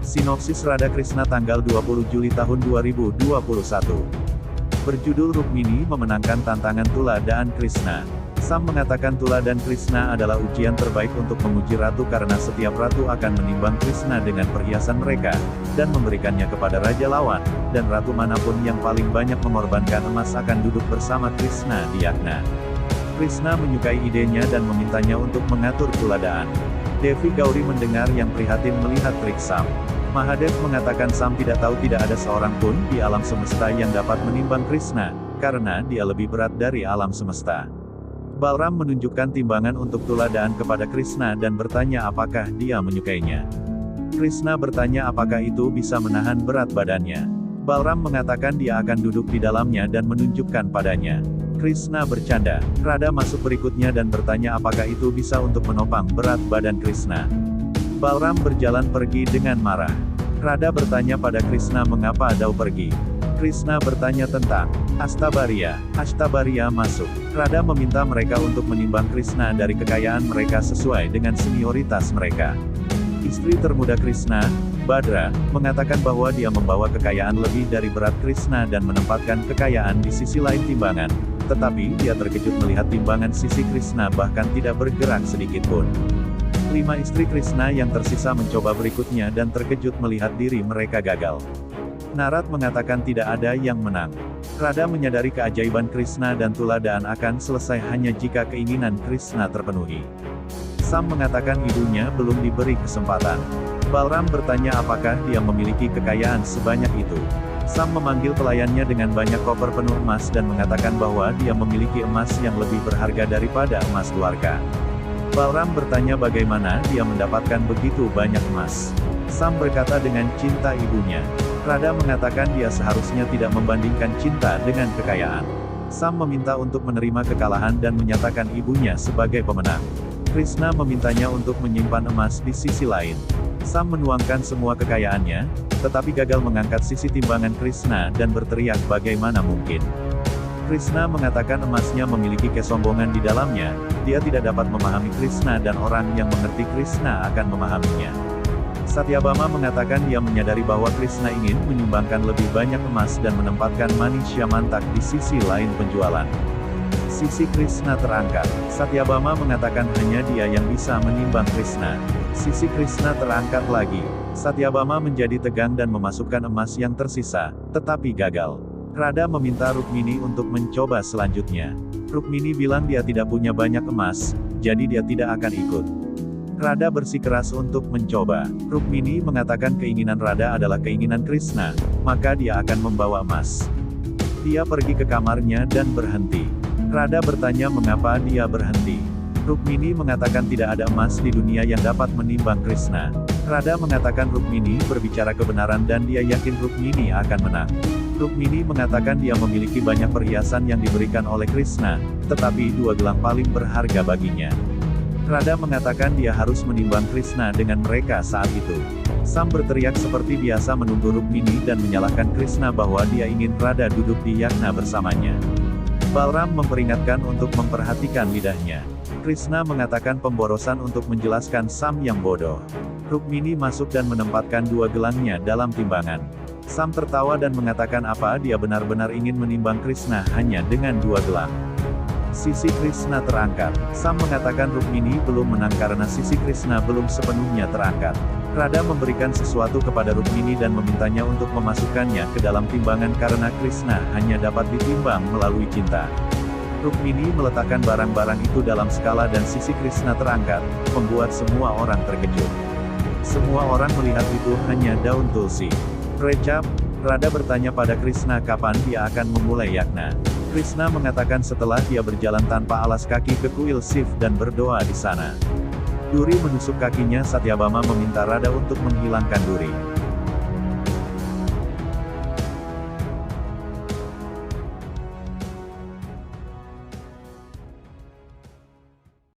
Sinopsis Radha Krishna tanggal 20 Juli tahun 2021. Berjudul Rukmini memenangkan tantangan Tula dan Krishna. Sam mengatakan Tula dan Krishna adalah ujian terbaik untuk menguji ratu karena setiap ratu akan menimbang Krishna dengan perhiasan mereka, dan memberikannya kepada raja lawan, dan ratu manapun yang paling banyak mengorbankan emas akan duduk bersama Krishna di Yagna. Krishna menyukai idenya dan memintanya untuk mengatur Tula dan Devi Gauri mendengar yang prihatin melihat trik Sam. Mahadev mengatakan Sam tidak tahu tidak ada seorang pun di alam semesta yang dapat menimbang Krishna, karena dia lebih berat dari alam semesta. Balram menunjukkan timbangan untuk Tula dan kepada Krishna dan bertanya apakah dia menyukainya. Krishna bertanya apakah itu bisa menahan berat badannya. Balram mengatakan dia akan duduk di dalamnya dan menunjukkan padanya. Krishna bercanda. Radha masuk berikutnya dan bertanya apakah itu bisa untuk menopang berat badan Krishna. Balram berjalan pergi dengan marah. Radha bertanya pada Krishna mengapa Dao pergi. Krishna bertanya tentang Ashtabarya. Ashtabarya masuk. Radha meminta mereka untuk menimbang Krishna dari kekayaan mereka sesuai dengan senioritas mereka. Istri termuda Krishna, Badra, mengatakan bahwa dia membawa kekayaan lebih dari berat Krishna dan menempatkan kekayaan di sisi lain timbangan. Tetapi dia terkejut melihat timbangan sisi Krishna bahkan tidak bergerak sedikitpun. 5 istri Krishna yang tersisa mencoba berikutnya dan terkejut melihat diri mereka gagal. Narad mengatakan tidak ada yang menang. Radha menyadari keajaiban Krishna dan Tula dan akan selesai hanya jika keinginan Krishna terpenuhi. Sam mengatakan ibunya belum diberi kesempatan. Balram bertanya apakah dia memiliki kekayaan sebanyak itu. Sam memanggil pelayannya dengan banyak koper penuh emas dan mengatakan bahwa dia memiliki emas yang lebih berharga daripada emas Dwarka. Balram bertanya bagaimana dia mendapatkan begitu banyak emas. Sam berkata dengan cinta ibunya. Radha mengatakan dia seharusnya tidak membandingkan cinta dengan kekayaan. Sam meminta untuk menerima kekalahan dan menyatakan ibunya sebagai pemenang. Krishna memintanya untuk menyimpan emas di sisi lain. Sam menuangkan semua kekayaannya, tetapi gagal mengangkat sisi timbangan Krishna dan berteriak bagaimana mungkin. Krishna mengatakan emasnya memiliki kesombongan di dalamnya, dia tidak dapat memahami Krishna dan orang yang mengerti Krishna akan memahaminya. Satyabhama mengatakan dia menyadari bahwa Krishna ingin menyumbangkan lebih banyak emas dan menempatkan Manisha Mantak di sisi lain penjualan. Sisi Krishna terangkat. Satyabhama mengatakan hanya dia yang bisa menimbang Krishna. Sisi Krishna terangkat lagi. Satyabhama menjadi tegang dan memasukkan emas yang tersisa, tetapi gagal. Radha meminta Rukmini untuk mencoba selanjutnya. Rukmini bilang dia tidak punya banyak emas, jadi dia tidak akan ikut. Radha bersikeras untuk mencoba. Rukmini mengatakan keinginan Radha adalah keinginan Krishna, maka dia akan membawa emas. Dia pergi ke kamarnya dan berhenti. Radha bertanya mengapa dia berhenti. Rukmini mengatakan tidak ada emas di dunia yang dapat menimbang Krishna. Radha mengatakan Rukmini berbicara kebenaran dan dia yakin Rukmini akan menang. Rukmini mengatakan dia memiliki banyak perhiasan yang diberikan oleh Krishna, tetapi 2 gelang paling berharga baginya. Radha mengatakan dia harus menimbang Krishna dengan mereka saat itu. Sam berteriak seperti biasa menunggu Rukmini dan menyalahkan Krishna bahwa dia ingin Radha duduk di Yagna bersamanya. Balram memperingatkan untuk memperhatikan lidahnya. Krishna mengatakan pemborosan untuk menjelaskan Sam yang bodoh. Rukmini masuk dan menempatkan 2 gelangnya dalam timbangan. Sam tertawa dan mengatakan apa dia benar-benar ingin menimbang Krishna hanya dengan 2 gelang. Sisi Krishna terangkat. Sam mengatakan Rukmini belum menang karena sisi Krishna belum sepenuhnya terangkat. Radha memberikan sesuatu kepada Rukmini dan memintanya untuk memasukkannya ke dalam timbangan karena Krishna hanya dapat ditimbang melalui cinta. Rukmini meletakkan barang-barang itu dalam skala dan sisi Krishna terangkat, membuat semua orang terkejut. Semua orang melihat itu hanya daun tulsi. Recap, Radha bertanya pada Krishna kapan dia akan memulai Yagna. Krishna mengatakan setelah dia berjalan tanpa alas kaki ke kuil Shiv dan berdoa di sana. Duri menusuk kakinya. Satyabhama meminta Radha untuk menghilangkan duri.